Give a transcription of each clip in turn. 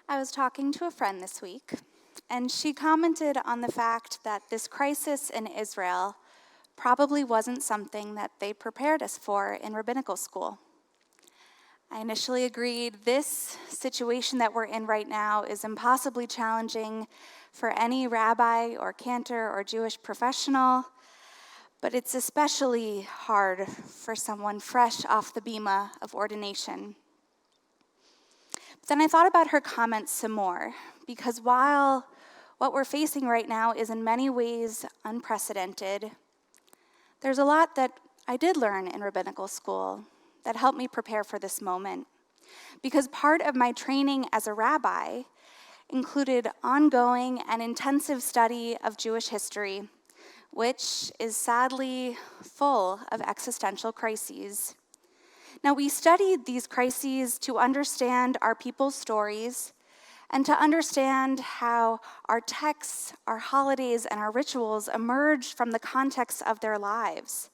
I was talking to a friend this week, and she commented on the fact that this crisis in Israel probably wasn't something that they prepared us for in rabbinical school. I initially agreed this situation that we're in right now is impossibly challenging for any rabbi or cantor or Jewish professional, but it's especially hard for someone fresh off the bema of ordination. But then I thought about her comments some more, because while what we're facing right now is in many ways unprecedented, there's a lot that I did learn in rabbinical school that helped me prepare for this moment. Because part of my training as a rabbi included ongoing and intensive study of Jewish history, which is sadly full of existential crises. Now, we studied these crises to understand our people's stories and to understand how our texts, our holidays, and our rituals emerged from the context of their lives.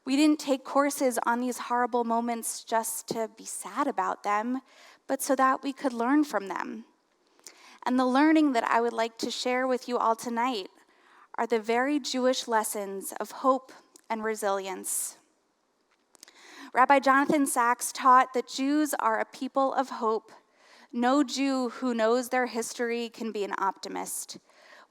We didn't take courses on these horrible moments just to be sad about them, but so that we could learn from them. And the learning that I would like to share with you all tonight are the very Jewish lessons of hope and resilience. Rabbi Jonathan Sacks taught that Jews are a people of hope. No Jew who knows their history can be an optimist.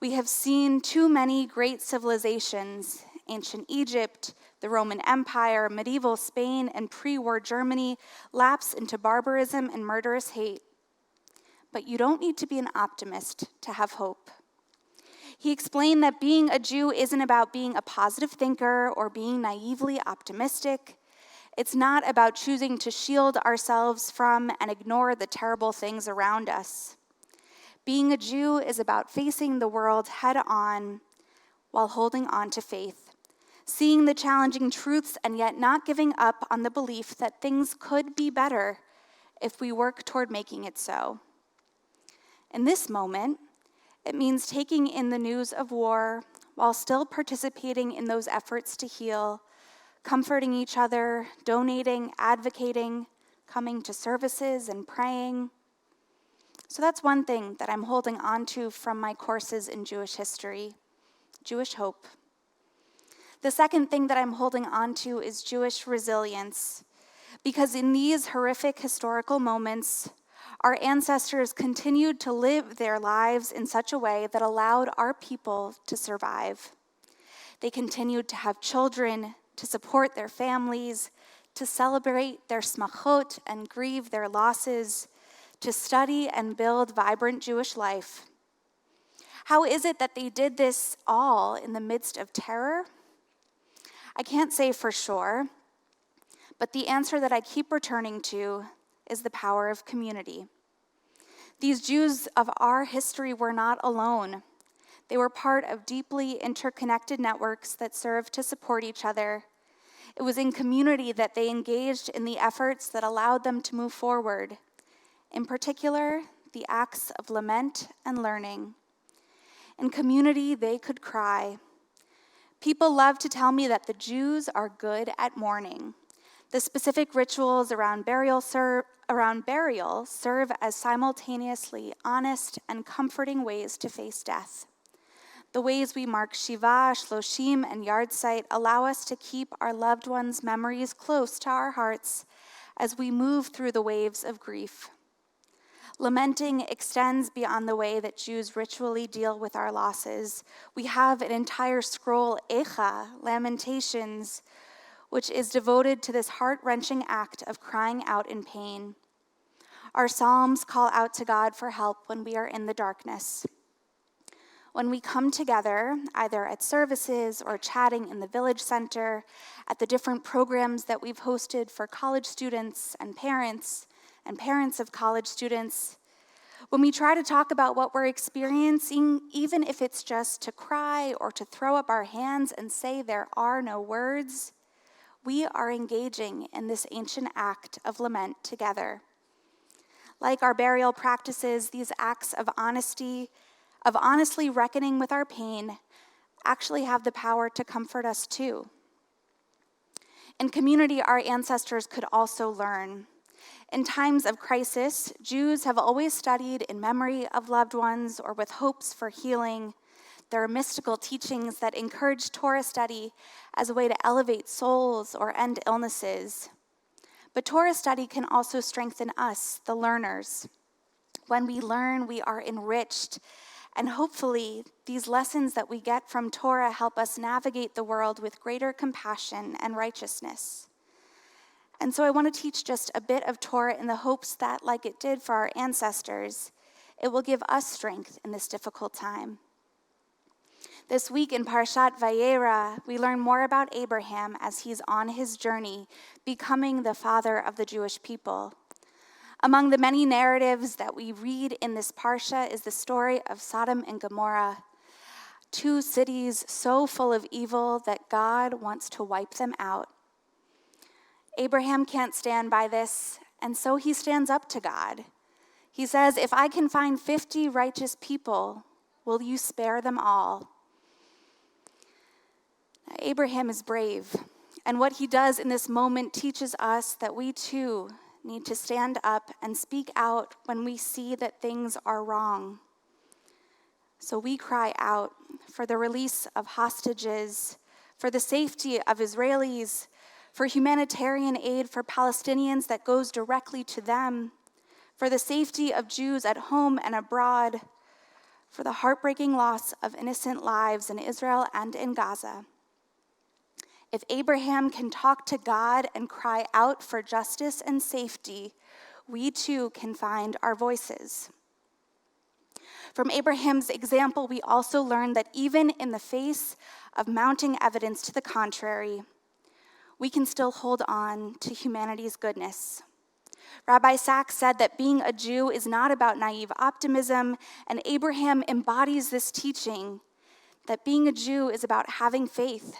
We have seen too many great civilizations, ancient Egypt, the Roman Empire, medieval Spain, and pre-war Germany, lapse into barbarism and murderous hate. But you don't need to be an optimist to have hope. He explained that being a Jew isn't about being a positive thinker or being naively optimistic. It's not about choosing to shield ourselves from and ignore the terrible things around us. Being a Jew is about facing the world head on while holding on to faith, seeing the challenging truths and yet not giving up on the belief that things could be better if we work toward making it so. In this moment, it means taking in the news of war while still participating in those efforts to heal, comforting each other, donating, advocating, coming to services, and praying. So that's one thing that I'm holding on to from my courses in Jewish history, Jewish hope. The second thing that I'm holding on to is Jewish resilience, because in these horrific historical moments, our ancestors continued to live their lives in such a way that allowed our people to survive. They continued to have children, to support their families, to celebrate their smachot and grieve their losses, to study and build vibrant Jewish life. How is it that they did this all in the midst of terror? I can't say for sure, but the answer that I keep returning to is the power of community. These Jews of our history were not alone. They were part of deeply interconnected networks that served to support each other. It was in community that they engaged in the efforts that allowed them to move forward. In particular, the acts of lament and learning. In community, they could cry. People love to tell me that the Jews are good at mourning. The specific rituals around burial serve as simultaneously honest and comforting ways to face death. The ways we mark Shiva, Shloshim, and Yahrzeit allow us to keep our loved ones' memories close to our hearts as we move through the waves of grief. Lamenting extends beyond the way that Jews ritually deal with our losses. We have an entire scroll, Echa, Lamentations, which is devoted to this heart-wrenching act of crying out in pain. Our psalms call out to God for help when we are in the darkness. When we come together, either at services or chatting in the village center, at the different programs that we've hosted for college students and parents of college students, when we try to talk about what we're experiencing, even if it's just to cry or to throw up our hands and say there are no words, we are engaging in this ancient act of lament together. Like our burial practices, these acts of honestly reckoning with our pain, actually have the power to comfort us too. In community, our ancestors could also learn. In times of crisis, Jews have always studied in memory of loved ones or with hopes for healing. There are mystical teachings that encourage Torah study as a way to elevate souls or end illnesses. But Torah study can also strengthen us, the learners. When we learn, we are enriched, and hopefully these lessons that we get from Torah help us navigate the world with greater compassion and righteousness. And so I want to teach just a bit of Torah in the hopes that, like it did for our ancestors, it will give us strength in this difficult time. This week in Parashat Vayera, we learn more about Abraham as he's on his journey, becoming the father of the Jewish people. Among the many narratives that we read in this parsha is the story of Sodom and Gomorrah, two cities so full of evil that God wants to wipe them out. Abraham can't stand by this, and so he stands up to God. He says, "If I can find 50 righteous people, will you spare them all?" Now, Abraham is brave, and what he does in this moment teaches us that we too need to stand up and speak out when we see that things are wrong. So we cry out for the release of hostages, for the safety of Israelis, for humanitarian aid for Palestinians that goes directly to them, for the safety of Jews at home and abroad, for the heartbreaking loss of innocent lives in Israel and in Gaza. If Abraham can talk to God and cry out for justice and safety, we too can find our voices. From Abraham's example, we also learn that even in the face of mounting evidence to the contrary, we can still hold on to humanity's goodness. Rabbi Sachs said that being a Jew is not about naive optimism, and Abraham embodies this teaching that being a Jew is about having faith.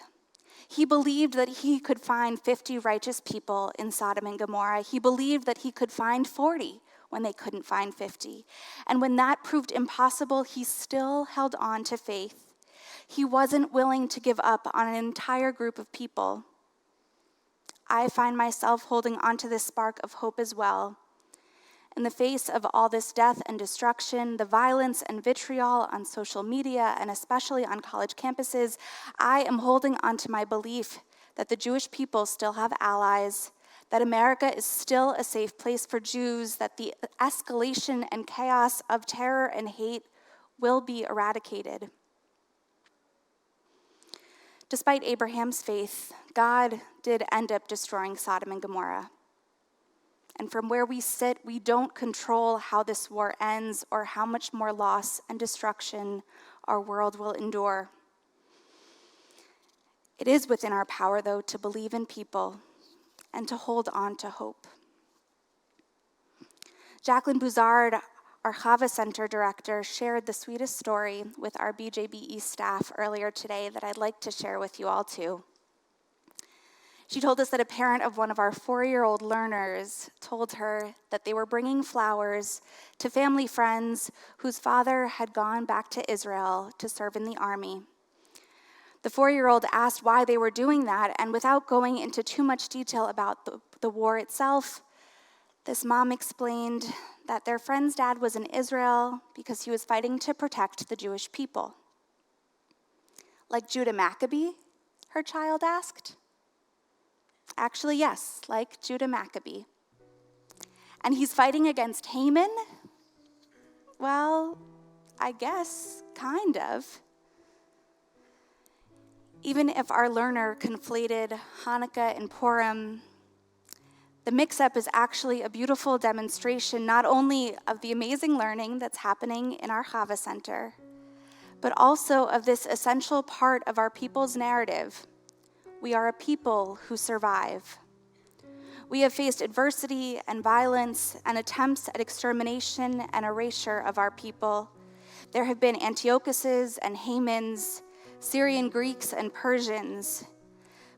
He believed that he could find 50 righteous people in Sodom and Gomorrah. He believed that he could find 40 when they couldn't find 50. And when that proved impossible, he still held on to faith. He wasn't willing to give up on an entire group of people. I find myself holding on to this spark of hope as well. In the face of all this death and destruction, the violence and vitriol on social media, and especially on college campuses, I am holding on to my belief that the Jewish people still have allies, that America is still a safe place for Jews, that the escalation and chaos of terror and hate will be eradicated. Despite Abraham's faith, God did end up destroying Sodom and Gomorrah. And from where we sit, we don't control how this war ends or how much more loss and destruction our world will endure. It is within our power, though, to believe in people and to hold on to hope. Jacqueline Bouzard, our Chava Center director, shared the sweetest story with our BJBE staff earlier today that I'd like to share with you all too. She told us that a parent of one of our 4-year-old learners told her that they were bringing flowers to family friends whose father had gone back to Israel to serve in the army. The 4-year-old asked why they were doing that, and without going into too much detail about the war itself, this mom explained that their friend's dad was in Israel because he was fighting to protect the Jewish people. Like Judah Maccabee, her child asked. Actually, yes, like Judah Maccabee. And he's fighting against Haman? Well, I guess, kind of. Even if our learner conflated Hanukkah and Purim, the mix-up is actually a beautiful demonstration not only of the amazing learning that's happening in our Chava Center, but also of this essential part of our people's narrative. We are a people who survive. We have faced adversity and violence and attempts at extermination and erasure of our people. There have been Antiochuses and Hamans, Syrian Greeks and Persians,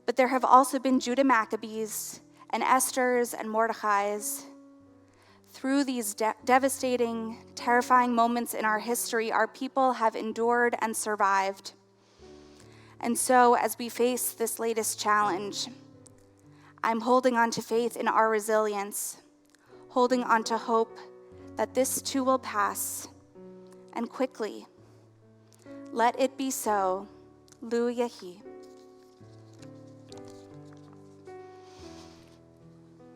but there have also been Judah Maccabees and Esthers and Mordechais. Through these devastating, terrifying moments in our history, our people have endured and survived. And so, as we face this latest challenge, I'm holding on to faith in our resilience. holding on to hope that this too will pass, and quickly. Let it be so. Lu Yahi.